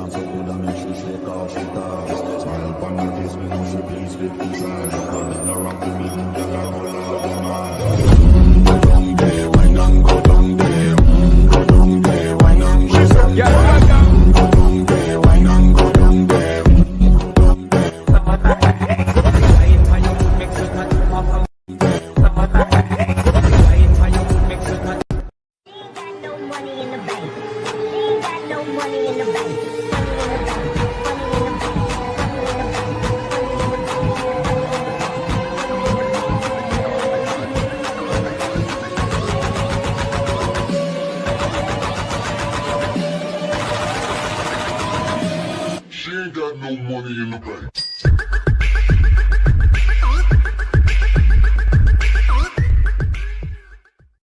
distance, so could I make she shake off she ties. Smile upon her face, me know she pleased with the size. Because it's not wrong to me, girl, I roll out the mind. Go down there, why not go down there? Go down there, why not go down there? Go down there, why not go down there? She ain't got no money in the bank.